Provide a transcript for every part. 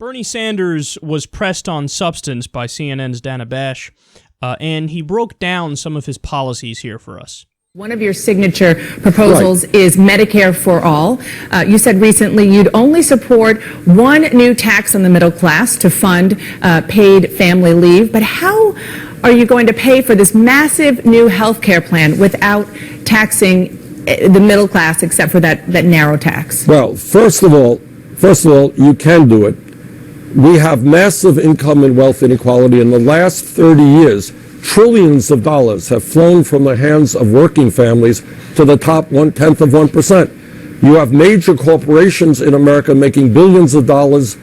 Bernie Sanders was pressed on substance by CNN's Dana Bash, and he broke down some of his policies here for us. One of your signature proposals is Medicare for all. You said recently you'd only support one new tax on the middle class to fund paid family leave. But how are you going to pay for this massive new health care plan without taxing the middle class except for that narrow tax? Well, first of all, you can do it. We have massive income and wealth inequality. In the last 30 years, trillions of dollars have flown from the hands of working families to the top 1/10 of 1%. You have major corporations in America making billions of dollars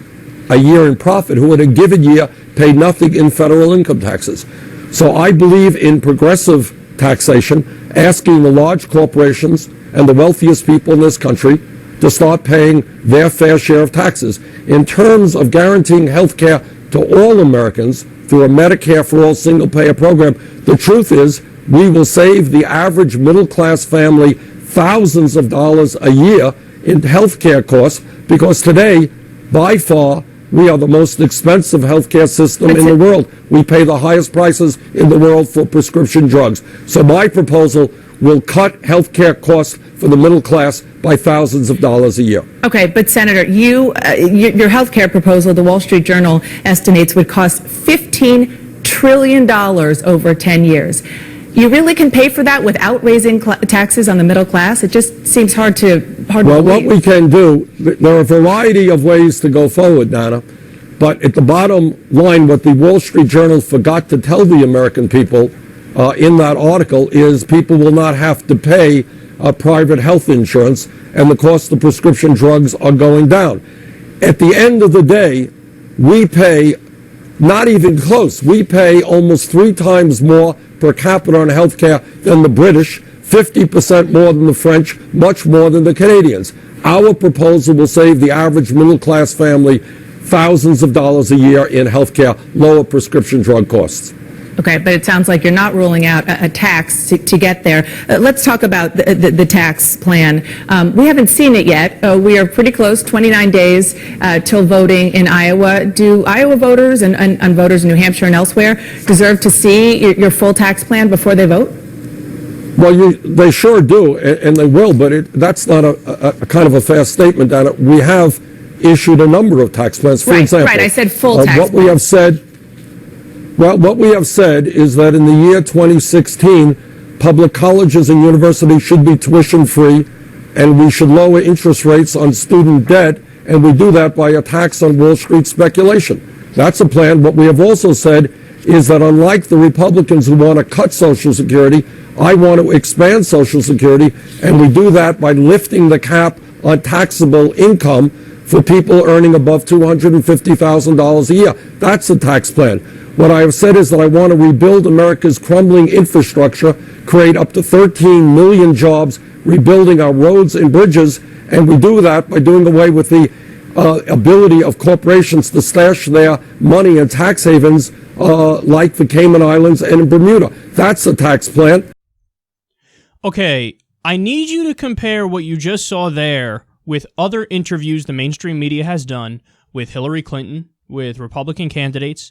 a year in profit who in a given year pay nothing in federal income taxes. So I believe in progressive taxation, asking the large corporations and the wealthiest people in this country to start paying their fair share of taxes. In terms of guaranteeing health care to all Americans through a Medicare for all single-payer program, the truth is we will save the average middle-class family thousands of dollars a year in health care costs, because today, by far, we are the most expensive health care system in the world. We pay the highest prices in the world for prescription drugs. So my proposal will cut health care costs for the middle class by thousands of dollars a year. Okay, but Senator, your health care proposal, the Wall Street Journal estimates, would cost $15 trillion over 10 years. You really can pay for that without raising taxes on the middle class? It just seems hard to Well, believe. what we can do, there are a variety of ways to go forward, Nana, but at the bottom line, what the Wall Street Journal forgot to tell the American people in that article is people will not have to pay private health insurance, and the cost of prescription drugs are going down. At the end of the day, we pay not even close. We pay almost 3 times more per capita on health care than the British, 50% more than the French, much more than the Canadians. Our proposal will save the average middle-class family thousands of dollars a year in health care, lower prescription drug costs. Okay, but it sounds like you're not ruling out a tax to get there. Let's talk about the tax plan. We haven't seen it yet. We are pretty close, 29 days till voting in Iowa. Do Iowa voters and voters in New Hampshire and elsewhere deserve to see your full tax plan before they vote? Well, they sure do, and they will, but that's not a kind of a fair statement, Dana. We have issued a number of tax plans. For example, right, I said full tax what plan. What we have said is that in the year 2016, public colleges and universities should be tuition-free, and we should lower interest rates on student debt, and we do that by a tax on Wall Street speculation. That's a plan. What we have also said is that unlike the Republicans who want to cut Social Security, I want to expand Social Security, and we do that by lifting the cap on taxable income for people earning above $250,000 a year. That's a tax plan. What I have said is that I want to rebuild America's crumbling infrastructure, create up to 13 million jobs, rebuilding our roads and bridges, and we do that by doing away with the ability of corporations to stash their money in tax havens like the Cayman Islands and in Bermuda. That's a tax plan. Okay, I need you to compare what you just saw there with other interviews the mainstream media has done with Hillary Clinton, with Republican candidates.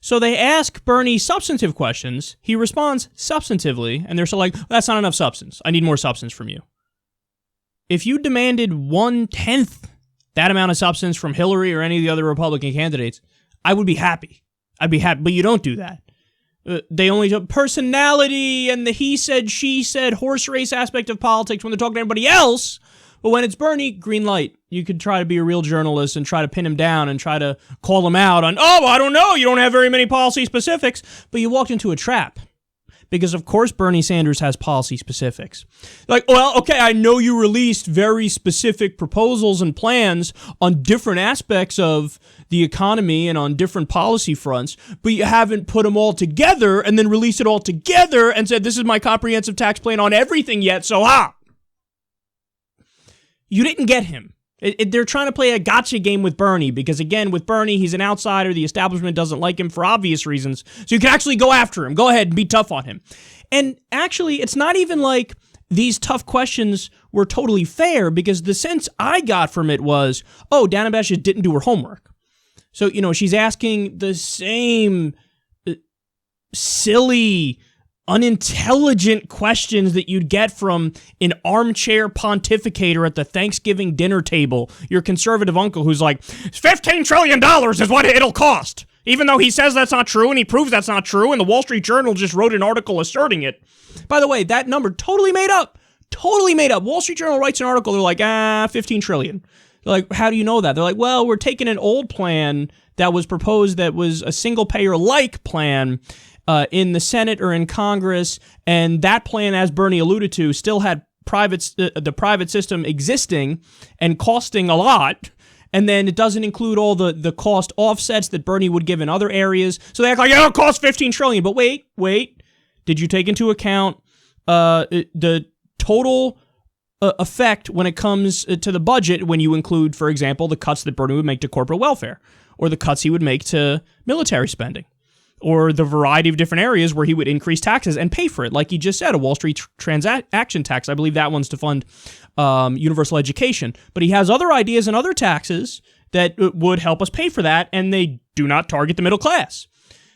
So they ask Bernie substantive questions, he responds substantively, and they're so like, that's not enough substance. I need more substance from you. If you demanded 1/10 that amount of substance from Hillary or any of the other Republican candidates, I would be happy. I'd be happy, but you don't do that. They only do personality and the he said, she said, horse race aspect of politics when they're talking to everybody else. But when it's Bernie, green light. You could try to be a real journalist and try to pin him down and try to call him out on, oh, I don't know, you don't have very many policy specifics. But you walked into a trap. Because, of course, Bernie Sanders has policy specifics. Like, well, okay, I know you released very specific proposals and plans on different aspects of the economy and on different policy fronts, but you haven't put them all together and then released it all together and said, this is my comprehensive tax plan on everything yet, so You didn't get him. They're trying to play a gotcha game with Bernie because, again, with Bernie, he's an outsider. The establishment doesn't like him for obvious reasons. So you can actually go after him. Go ahead and be tough on him. And actually, it's not even like these tough questions were totally fair because the sense I got from it was, oh, Dana Bash didn't do her homework. So, she's asking the same silly, unintelligent questions that you'd get from an armchair pontificator at the Thanksgiving dinner table. Your conservative uncle who's like, $15 trillion is what it'll cost. Even though he says that's not true and he proves that's not true, and the Wall Street Journal just wrote an article asserting it. By the way, that number totally made up. Totally made up. Wall Street Journal writes an article, they're like, 15 trillion. They're like, how do you know that? They're like, well, we're taking an old plan that was proposed that was a single-payer-like plan in the Senate or in Congress, and that plan, as Bernie alluded to, still had the private system existing and costing a lot, and then it doesn't include all the cost offsets that Bernie would give in other areas. So they act like, it'll cost $15 trillion. But wait, did you take into account the total effect when it comes to the budget when you include, for example, the cuts that Bernie would make to corporate welfare, or the cuts he would make to military spending, or the variety of different areas where he would increase taxes and pay for it, like he just said, a Wall Street transaction tax. I believe that one's to fund universal education. But he has other ideas and other taxes that would help us pay for that, and they do not target the middle class.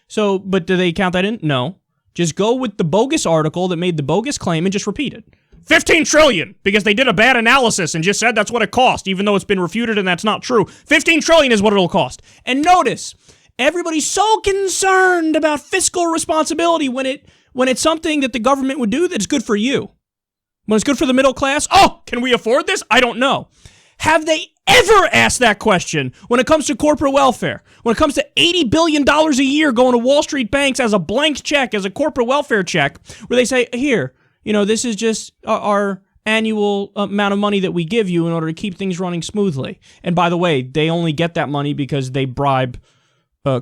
So, but do they count that in? No. Just go with the bogus article that made the bogus claim and just repeat it. 15 trillion, because they did a bad analysis and just said that's what it cost, even though it's been refuted and that's not true. 15 trillion is what it'll cost. And notice, everybody's so concerned about fiscal responsibility when it's something that the government would do that's good for you. When it's good for the middle class, can we afford this? I don't know. Have they ever asked that question when it comes to corporate welfare? When it comes to $80 billion a year going to Wall Street banks as a blank check, as a corporate welfare check, where they say, here, this is just our annual amount of money that we give you in order to keep things running smoothly. And by the way, they only get that money because they bribe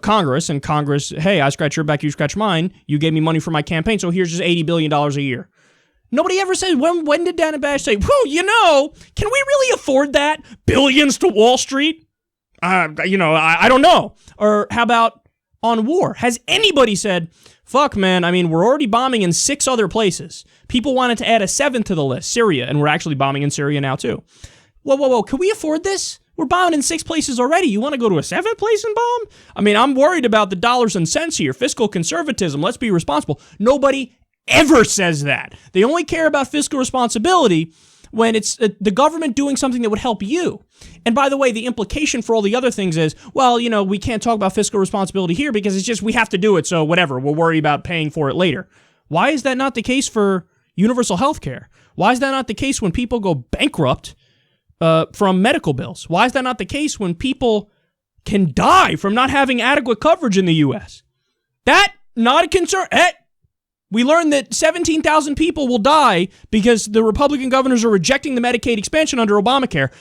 Congress, and Congress, hey, I scratch your back, you scratch mine. You gave me money for my campaign, so here's just $80 billion a year. Nobody ever says, when did Dan and Bash say, can we really afford that? Billions to Wall Street? I don't know. Or how about on war? Has anybody said, fuck, man, we're already bombing in 6 other places. People wanted to add a 7th to the list, Syria, and we're actually bombing in Syria now, too. Whoa, can we afford this? We're bombing in 6 places already. You want to go to a 7th place and bomb? I'm worried about the dollars and cents here. Fiscal conservatism. Let's be responsible. Nobody ever says that. They only care about fiscal responsibility when it's the government doing something that would help you. And by the way, the implication for all the other things is, we can't talk about fiscal responsibility here because it's just we have to do it, so whatever, we'll worry about paying for it later. Why is that not the case for universal health care? Why is that not the case when people go bankrupt from medical bills? Why is that not the case when people can die from not having adequate coverage in the U.S.? That, not a concern. We learned that 17,000 people will die because the Republican governors are rejecting the Medicaid expansion under Obamacare.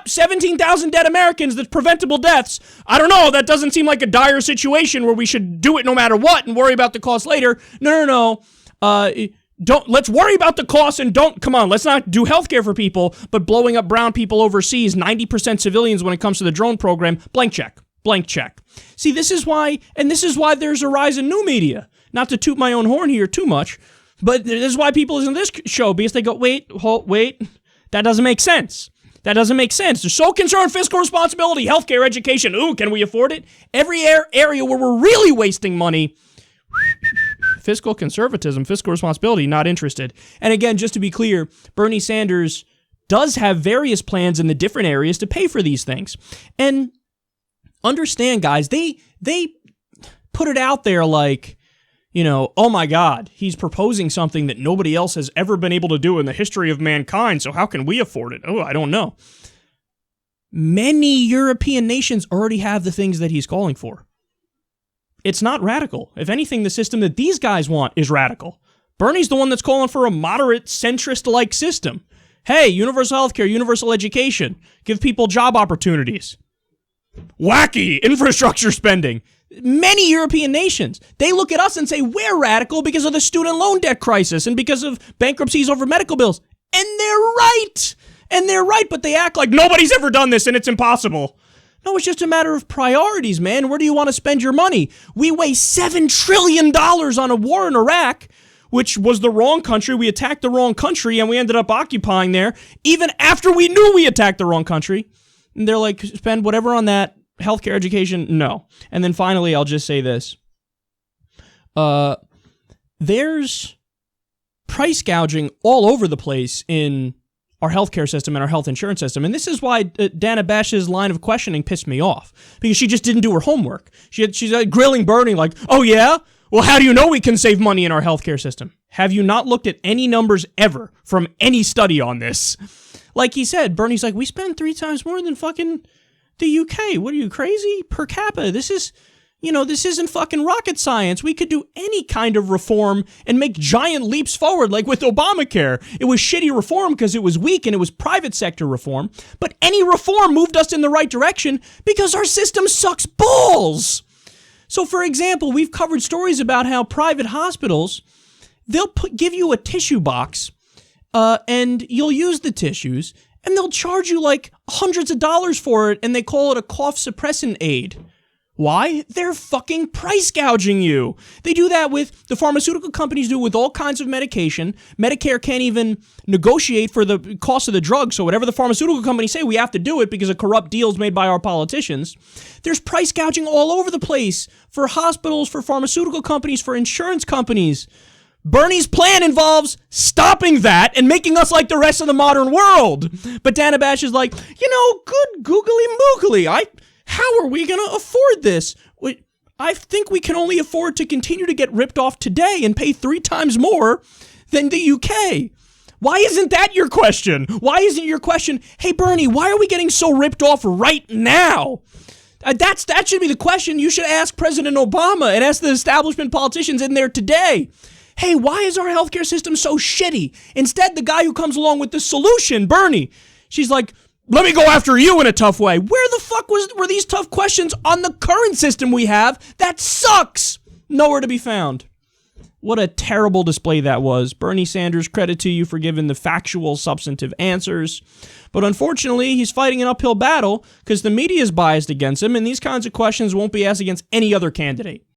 17,000 dead Americans, that's preventable deaths. I don't know, that doesn't seem like a dire situation where we should do it no matter what and worry about the cost later. No. Let's worry about the cost and let's not do healthcare for people, but blowing up brown people overseas, 90% civilians when it comes to the drone program, blank check. See, this is why there's a rise in new media. Not to toot my own horn here too much, but this is why people listen to this show, because they go, wait, that doesn't make sense. They're so concerned with fiscal responsibility, healthcare, education. Ooh, can we afford it? Every area where we're really wasting money, fiscal conservatism, fiscal responsibility, not interested. And again, just to be clear, Bernie Sanders does have various plans in the different areas to pay for these things. And understand, guys, they put it out there like, oh my God, he's proposing something that nobody else has ever been able to do in the history of mankind, so how can we afford it? Oh, I don't know. Many European nations already have the things that he's calling for. It's not radical. If anything, the system that these guys want is radical. Bernie's the one that's calling for a moderate, centrist-like system. Hey, universal healthcare, universal education, give people job opportunities. Wacky infrastructure spending. Many European nations, they look at us and say we're radical because of the student loan debt crisis and because of bankruptcies over medical bills. And they're right, but they act like nobody's ever done this and it's impossible. No, it's just a matter of priorities, man. Where do you want to spend your money? We waste $7 trillion on a war in Iraq, which was the wrong country. We attacked the wrong country and we ended up occupying there even after we knew we attacked the wrong country. And they're like, spend whatever on that. healthcare education? No. And then finally, I'll just say this. There's price gouging all over the place in our healthcare system and our health insurance system. And this is why Dana Bash's line of questioning pissed me off, because she just didn't do her homework. She's grilling Bernie like, oh yeah? Well, how do you know we can save money in our healthcare system? Have you not looked at any numbers ever from any study on this? Like he said, Bernie's like, we spend 3 times more than fucking the UK. What are you, crazy? Per capita. This isn't fucking rocket science. We could do any kind of reform and make giant leaps forward, like with Obamacare. It was shitty reform because it was weak and it was private sector reform. But any reform moved us in the right direction because our system sucks balls. So, for example, we've covered stories about how private hospitals, they'll give you a tissue box and you'll use the tissues and they'll charge you like hundreds of dollars for it and they call it a cough suppressant aid. Why? They're fucking price gouging you. They do that with, the pharmaceutical companies do it with all kinds of medication. Medicare can't even negotiate for the cost of the drug, so whatever the pharmaceutical companies say, we have to do it because of corrupt deals made by our politicians. There's price gouging all over the place for hospitals, for pharmaceutical companies, for insurance companies. Bernie's plan involves stopping that and making us like the rest of the modern world. But Dana Bash is like, good googly moogly. How are we going to afford this? I think we can only afford to continue to get ripped off today and pay 3 times more than the UK. Why isn't that your question? Why isn't your question, hey, Bernie, why are we getting so ripped off right now? That should be the question you should ask President Obama and ask the establishment politicians in there today. Hey, why is our healthcare system so shitty? Instead, the guy who comes along with the solution, Bernie, she's like, let me go after you in a tough way. Where the fuck were these tough questions on the current system we have? That sucks. Nowhere to be found. What a terrible display that was. Bernie Sanders, credit to you for giving the factual, substantive answers. But unfortunately, he's fighting an uphill battle because the media is biased against him, and these kinds of questions won't be asked against any other candidate.